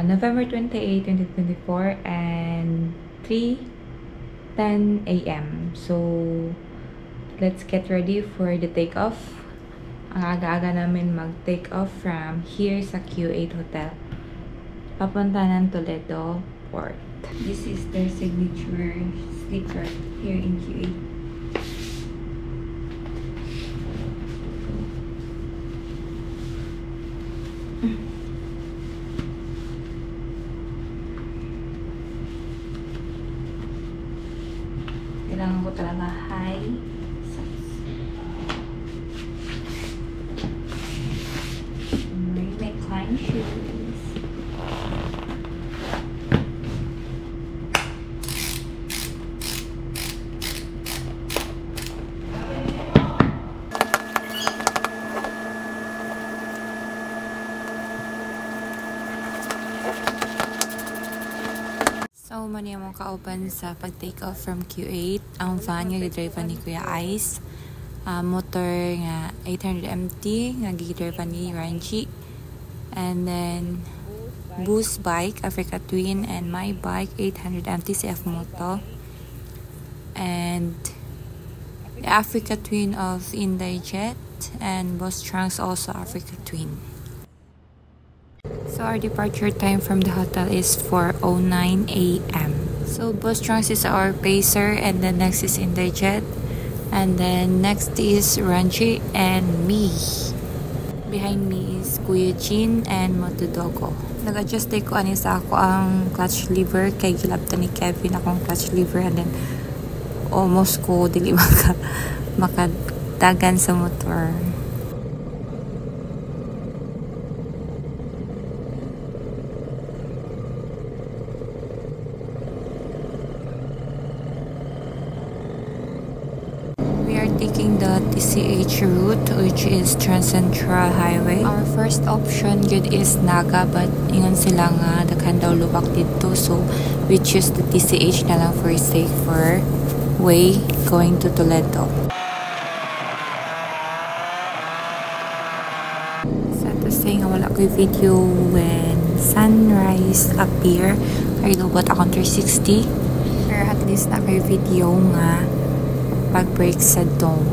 November 28, 2024 and 3:10 a.m. So, let's get ready for the takeoff. Ang aga-aga namin mag-take off from here sa Q8 Hotel. Papunta ng Toledo Port. This is their signature sticker here in Q8. Kailangan ko talaga high socks. May climb shoes. So, mani mo ka-open sa pag-take off from Q8. Ang van nga gidrive ni Kuya Ice. Motor nga 800MT nga gidrive ni Ranchi. And then, Boost bike, Africa Twin. And my bike, 800MT CF Moto. And the Africa Twin of Indyjet. And Boss Trunks also Africa Twin. So our departure time from the hotel is 4:09 a.m. So Boss Trunks is our pacer, and then next is Indyjet, and then next is Ranchi and me. Behind me is Kuya Jin and Motodogo. Nag-adjust ko ani sa ako ang clutch lever kay gilabta ni Kevin akong clutch lever, and then almost ko dili makadagan sa motor. Taking the TCH route, which is Trans-Central Highway. Our first option good is Naga, but ingon sila nga daghan daw lubak dito, so we choose the TCH na lang for safer way going to Toledo. Sad to say nga wala ko'y video when sunrise appear. I know what akong 360, pero at least na ko'y video nga pag-break sa dome.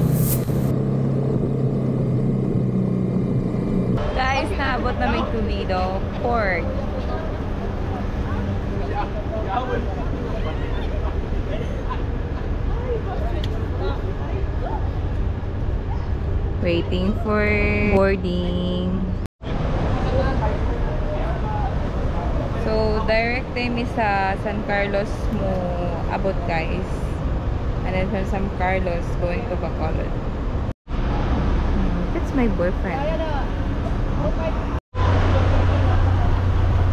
Guys, naabot na may Toledo Port. Waiting for boarding. So, direct time is sa San Carlos mo abot, guys. And then from San Carlos going to Bacolod. That's my boyfriend.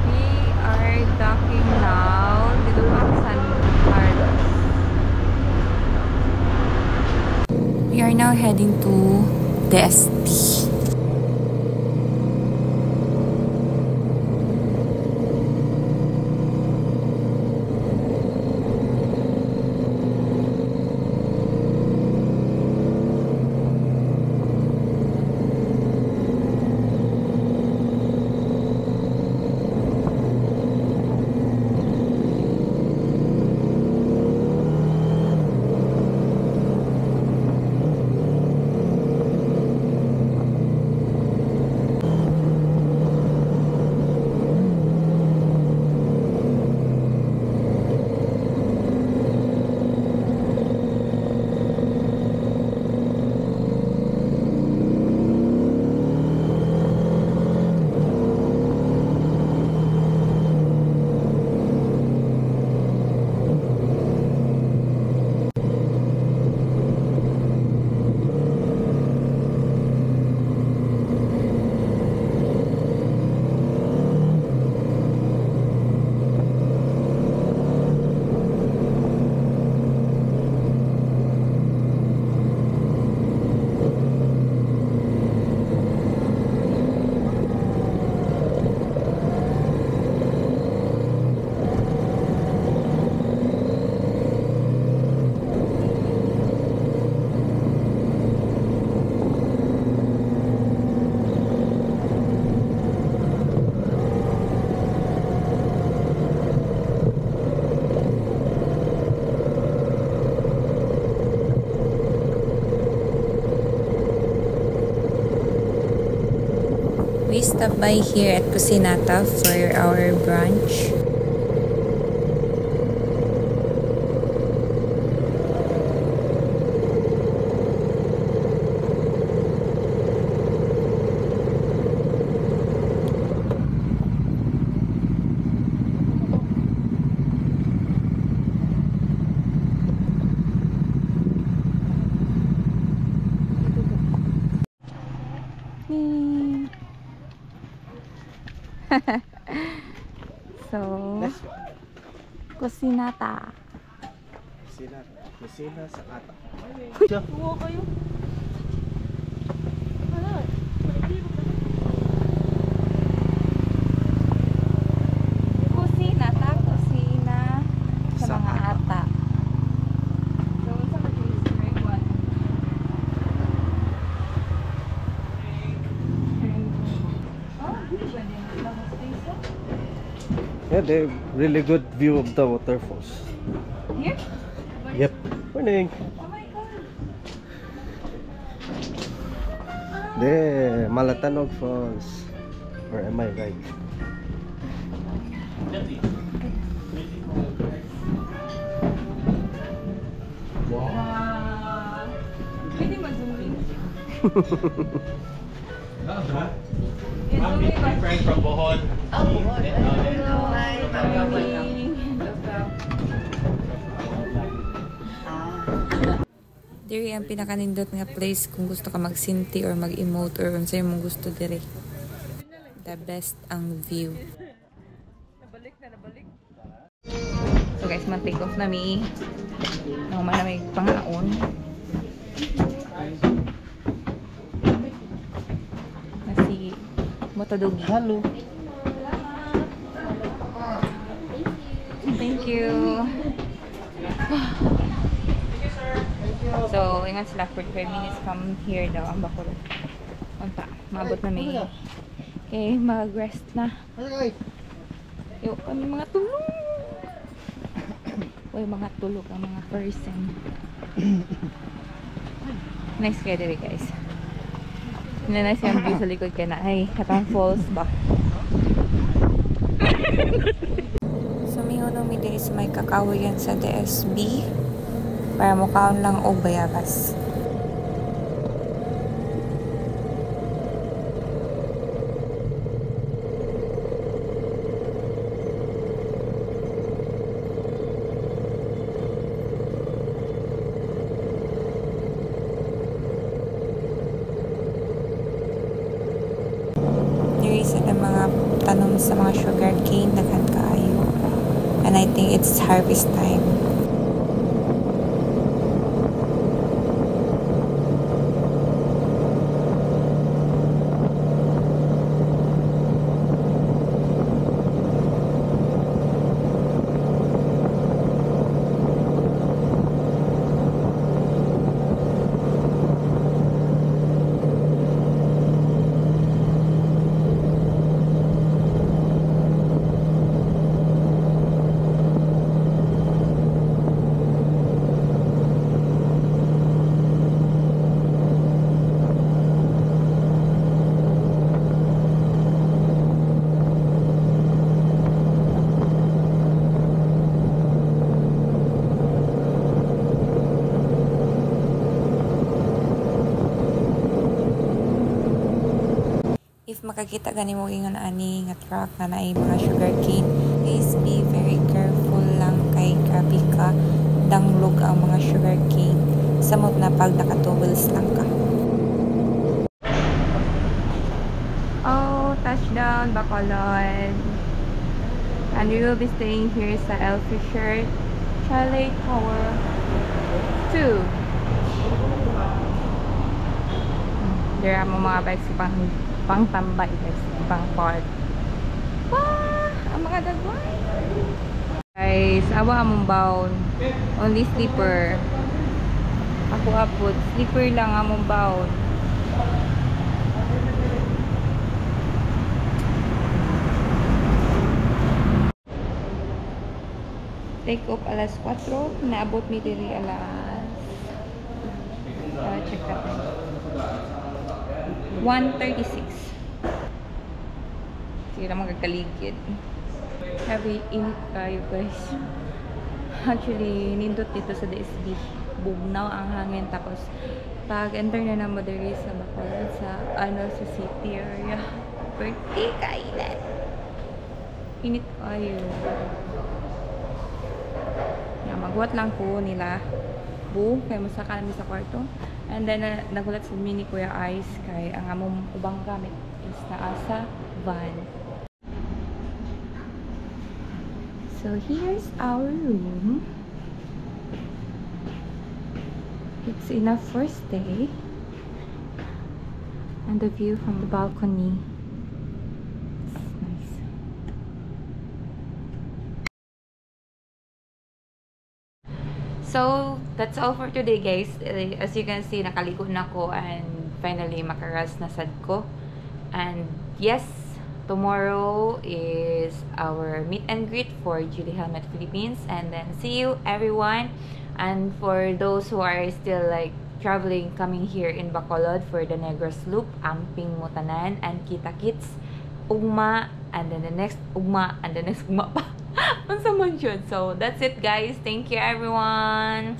We are docking now dito pa San Carlos. We are now heading to the SP. stop by here at Cucinata for our brunch. So, Cucinata. Kusina sa ata. Tuwa kayo. Cucinata, kusina sa mga ata. So, sa mag-i-spray one. Yeah, they have really good view of the waterfalls. Here? Yep. Morning. Oh my god. There, Malatanog Falls. Or am I right? Wow. Pwede mag-zoom in. I'm my friend from Bohol. Oh, Bohol. Hello. Hi. Diri ang pinakanindot nga place kung gusto ka mag-sinti or mag-emote or unsay mong gusto diri. The best ang view. So guys, man-take off na mi. Naman na may pangaon. Nasi Motodogi. Hello. Thank you. So, ingat sila 45 minutes come here daw ang Bacolod. Unta, maabot na may. Okay, mag-rest na. Yo, kami mga tulog. Uy, mga tulog ang mga person. Nice kaya diri guys. Nice yung view sa likod kaya na. Ay, katang falls ba? So, may unong mi diri sa may kakawayan sa DSB. Para mukhaon lang o bayabas. There is mga tanom sa mga sugar cane daghan kaayo. And I think it's harvest time. If makakita gani mo ingon ani nga truck na naay mga sugarcane, please be very careful lang kay grabe ka danglog ang mga sugarcane. Samot na pag nakatubles lang ka. Oh, touchdown Bacolod. And we will be staying here sa El Fisher Chalet Tower 2. There are mga bikes pang tambay guys, pang park. Wah! Ang mga dagway! Guys, awa among baon. Only sleeper. Ako apod. Sleeper lang among baon. Take off alas 4. Naabot mi diri alas. Check natin. 1:36. Sige na magkakaligid. Heavy init kayo guys. Actually, nindot dito sa DSB. Bugnaw ang hangin. Tapos, pag enter na mo diri sa Bacolod, sa city area. Birthday kailan. Init kayo. Magwat lang ko nila. Kaya masaka namin sa kwarto. And then, nagulat sa mini Kuya Ice kay ang among ubang gamit is naasa van. So, here's our room. It's enough for stay. And the view from the balcony. It's nice. So, that's all for today guys. As you can see, nakaligo na ko and finally makaras na sad ko. And yes, tomorrow is our meet and greet for Julie Helmet Philippines. And then see you everyone. And for those who are still like traveling, coming here in Bacolod for the Negros Loop, Amping Mutanan and Kita Kits, ugma, and then the next ugma, and the next ugma pa. So that's it guys. Thank you everyone.